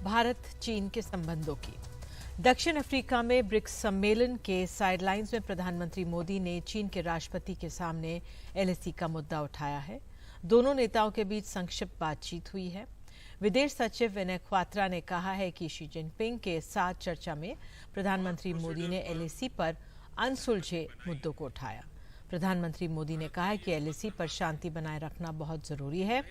भारत चीन के संबंधों की। दक्षिण अफ्रीका में ब्रिक्स सम्मेलन के साइडलाइंस में प्रधानमंत्री मोदी ने चीन के राष्ट्रपति के सामने एलएसी का मुद्दा उठाया है। दोनों नेताओं के बीच संक्षिप्त बातचीत हुई है। विदेश सचिव विनय क्वात्रा ने कहा है कि शी जिनपिंग के साथ चर्चा में प्रधानमंत्री मोदी ने एलएसी पर अनसुलझे मुद्दों को उठाया। प्रधानमंत्री मोदी ने कहा है कि एलएसी पर शांति बनाए रखना बहुत जरूरी है।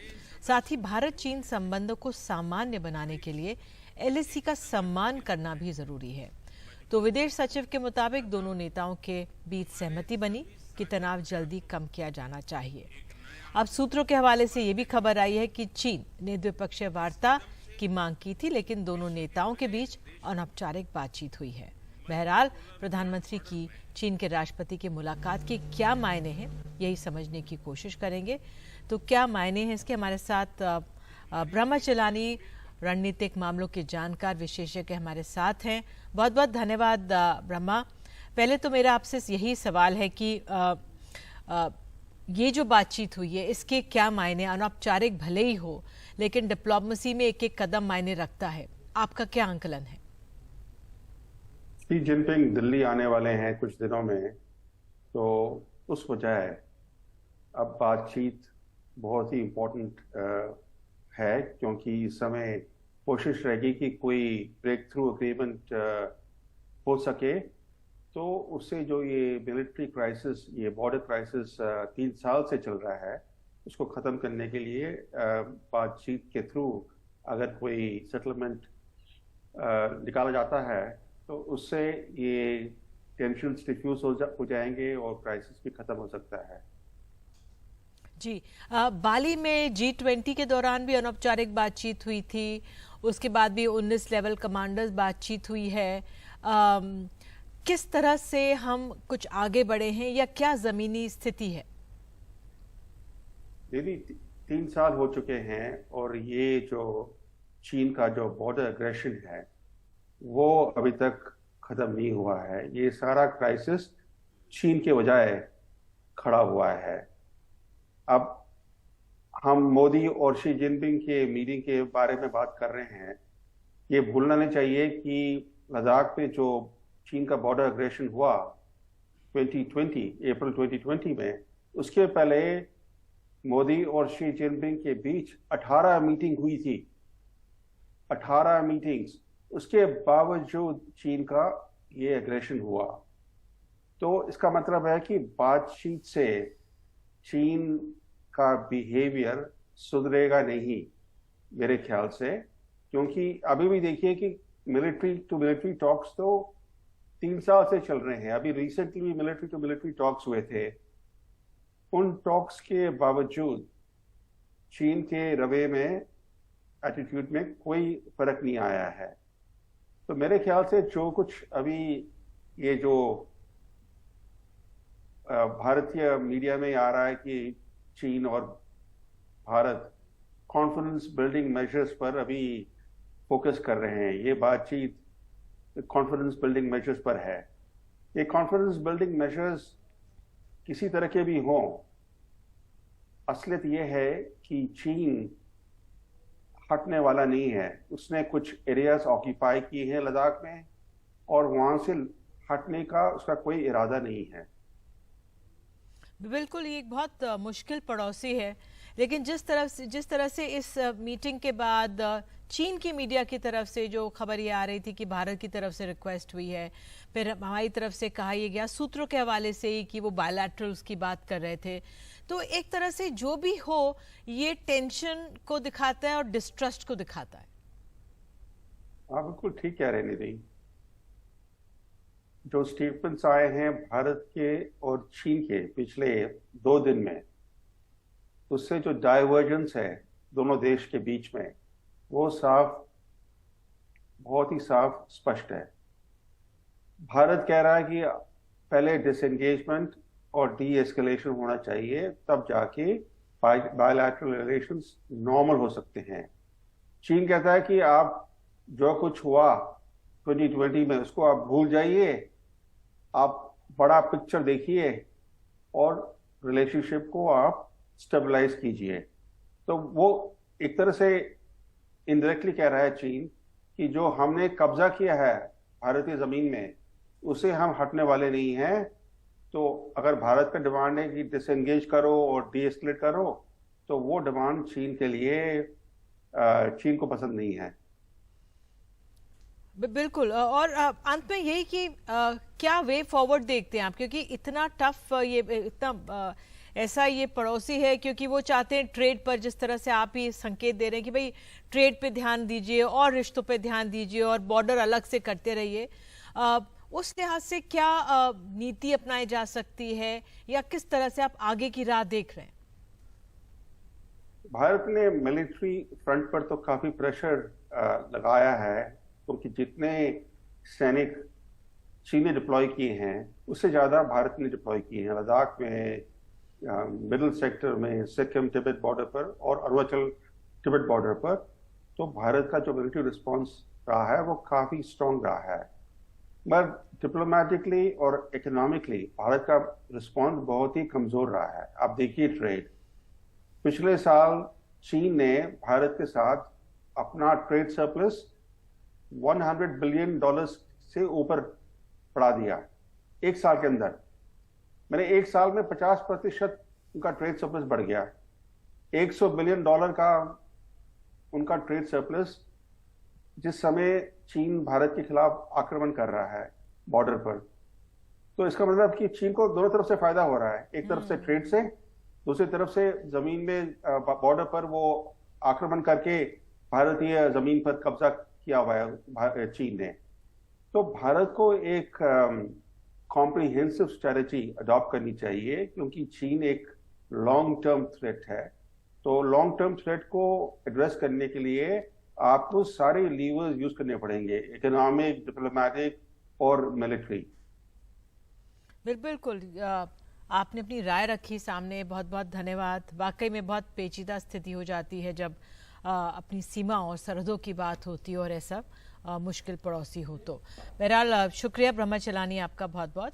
साथ ही भारत चीन संबंधों को सामान्य बनाने के लिए एलएसी का सम्मान करना भी जरूरी है। तो विदेश सचिव के मुताबिक दोनों नेताओं के बीच सहमति बनी कि तनाव जल्दी कम किया जाना चाहिए। अब सूत्रों के हवाले से ये भी खबर आई है कि चीन ने द्विपक्षीय वार्ता की मांग की थी, लेकिन दोनों नेताओं के बीच अनौपचारिक बातचीत हुई है। बहरहाल प्रधानमंत्री की चीन के राष्ट्रपति की मुलाकात के क्या मायने हैं, यही समझने की कोशिश करेंगे। तो क्या मायने हैं इसके, हमारे साथ ब्रह्मा चलानी रणनीतिक मामलों के जानकार विशेषज्ञ हमारे साथ हैं। बहुत बहुत धन्यवाद ब्रह्मा। पहले तो मेरा आपसे यही सवाल है कि ये जो बातचीत हुई है इसके क्या मायने, अनौपचारिक भले ही हो लेकिन डिप्लोमेसी में एक एक कदम मायने रखता है, आपका क्या आंकलन है? शी जिनपिंग दिल्ली आने वाले हैं कुछ दिनों में, तो उस वजह अब बातचीत बहुत ही इम्पोर्टेंट है, क्योंकि इस समय कोशिश रहेगी कि कोई ब्रेक थ्रू एग्रीमेंट हो सके। तो उससे जो ये मिलिट्री क्राइसिस, ये बॉर्डर क्राइसिस 3 साल से चल रहा है, उसको ख़त्म करने के लिए बातचीत के थ्रू अगर कोई सेटलमेंट निकाला जाता है तो उससे ये टेंशन डिफ्यूज हो जाएंगे और क्राइसिस भी ख़त्म हो सकता है। जी, बाली में G20 के दौरान भी अनौपचारिक बातचीत हुई थी, उसके बाद भी 19 लेवल कमांडर्स बातचीत हुई है। किस तरह से हम कुछ आगे बढ़े हैं या क्या जमीनी स्थिति है? दीदी 3 साल हो चुके हैं और ये जो चीन का जो बॉर्डर एग्रेशन है वो अभी तक खत्म नहीं हुआ है। ये सारा क्राइसिस चीन के वजह खड़ा हुआ है। अब हम मोदी और शी जिनपिंग के मीटिंग के बारे में बात कर रहे हैं। ये भूलना नहीं चाहिए कि लद्दाख में जो चीन का बॉर्डर एग्रेशन हुआ 2020 अप्रैल 2020 में, उसके पहले मोदी और शी जिनपिंग के बीच 18 मीटिंग हुई थी, 18 मीटिंग्स। उसके बावजूद चीन का ये एग्रेशन हुआ। तो इसका मतलब है कि बातचीत से चीन का बिहेवियर सुधरेगा नहीं मेरे ख्याल से, क्योंकि अभी भी देखिए कि मिलिट्री टू मिलिट्री टॉक्स तो 3 साल से चल रहे हैं। अभी रिसेंटली भी मिलिट्री टू मिलिट्री टॉक्स हुए थे। उन टॉक्स के बावजूद चीन के रवैये में, एटीट्यूड में कोई फर्क नहीं आया है। तो मेरे ख्याल से जो कुछ अभी ये जो भारतीय मीडिया में आ रहा है कि चीन और भारत कॉन्फिडेंस बिल्डिंग मेजर्स पर अभी फोकस कर रहे हैं, ये बातचीत कॉन्फिडेंस बिल्डिंग मेजर्स पर है। ये कॉन्फिडेंस बिल्डिंग मेजर्स किसी तरह के भी हों, असलियत ये है कि चीन हटने वाला नहीं है। उसने कुछ एरियाज ऑक्यूपाई किए हैं लद्दाख में और वहां से हटने का उसका कोई इरादा नहीं है। बिल्कुल, ये एक बहुत मुश्किल पड़ोसी है, लेकिन जिस तरह से इस मीटिंग के बाद चीन की मीडिया की तरफ से जो खबर ये आ रही थी कि भारत की तरफ से रिक्वेस्ट हुई है, फिर हमारी तरफ से कहा यह गया सूत्रों के हवाले से ही कि वो बायलैटरल्स की बात कर रहे थे, तो एक तरह से जो भी हो ये टेंशन को दिखाता है और डिस्ट्रस्ट को दिखाता है। आप बिल्कुल ठीक कह रहे हैं निधि। जो स्टेटमेंट्स आए हैं भारत के और चीन के पिछले 2 दिन में, उससे जो डाइवर्जेंस है दोनों देश के बीच में, वो बहुत ही साफ स्पष्ट है। भारत कह रहा है कि पहले डिसएंगेजमेंट और डी एस्केलेशन होना चाहिए, तब जाके बायलैटरल रिलेशंस नॉर्मल हो सकते हैं। चीन कहता है कि आप जो कुछ हुआ 2020 में उसको आप भूल जाइए, आप बड़ा पिक्चर देखिए और रिलेशनशिप को आप स्टेबलाइज कीजिए। तो वो एक तरह से इनडायरेक्टली कह रहा है चीन कि जो हमने कब्जा किया है भारतीय जमीन में उसे हम हटने वाले नहीं हैं। तो अगर भारत का डिमांड है कि डिसएंगेज करो और डीएस्केलेट करो, तो वो डिमांड चीन के लिए चीन को पसंद नहीं है। बिल्कुल। और अंत में यही कि क्या वे फॉरवर्ड देखते हैं आप, क्योंकि इतना टफ ये इतना ऐसा ये पड़ोसी है, क्योंकि वो चाहते हैं ट्रेड पर, जिस तरह से आप ही संकेत दे रहे हैं कि भाई ट्रेड पे ध्यान दीजिए और रिश्तों पे ध्यान दीजिए और बॉर्डर अलग से करते रहिए। उस लिहाज से क्या नीति अपनाई जा सकती है, या किस तरह से आप आगे की राह देख रहे हैं? भारत ने मिलिट्री फ्रंट पर तो काफी प्रेशर लगाया है, क्योंकि जितने सैनिक चीन ने डिप्लॉय किए हैं उससे ज्यादा भारत ने डिप्लॉय किए हैं लद्दाख में, मिडिल सेक्टर में, सिक्किम तिब्बत बॉर्डर पर और अरुणाचल तिब्बत बॉर्डर पर। तो भारत का जो मिलिट्री रिस्पांस रहा है वो काफी स्ट्रांग रहा है। पर डिप्लोमेटिकली और इकोनॉमिकली भारत का रिस्पांस बहुत ही कमजोर रहा है। आप देखिए ट्रेड, पिछले साल चीन ने भारत के साथ अपना ट्रेड सरप्लस $100 बिलियन से ऊपर बढ़ा दिया एक साल के अंदर। मैंने एक साल में 50% उनका ट्रेड सरप्लस बढ़ गया। $100 बिलियन का उनका ट्रेड सरप्लस, जिस समय चीन भारत के खिलाफ आक्रमण कर रहा है बॉर्डर पर। तो इसका मतलब कि चीन को दोनों तरफ से फायदा हो रहा है, एक तरफ से ट्रेड से, दूसरी तरफ से जमीन में बॉर्डर पर वो आक्रमण करके भारतीय जमीन पर कब्जा किया हुआ है चीन ने। तो भारत को एक कॉम्प्रिहेंसिव स्ट्रेटजी अडॉप्ट करनी चाहिए, क्योंकि चीन एक लॉन्ग टर्म थ्रेट है। तो लॉन्ग टर्म थ्रेट को एड्रेस करने के लिए आपको सारे लीवर्स यूज करने पड़ेंगे, इकोनॉमिक, डिप्लोमेटिक और मिलिट्री। बिल्कुल। आपने अपनी राय रखी सामने, बहुत बहुत धन्यवाद। वाकई में बहुत पेचीदा स्थिति हो जाती है जब अपनी सीमा और सरहदों की बात होती है और ऐसा मुश्किल पड़ोसी हो तो। बहरहाल शुक्रिया ब्रह्मा चलानी, आपका बहुत बहुत।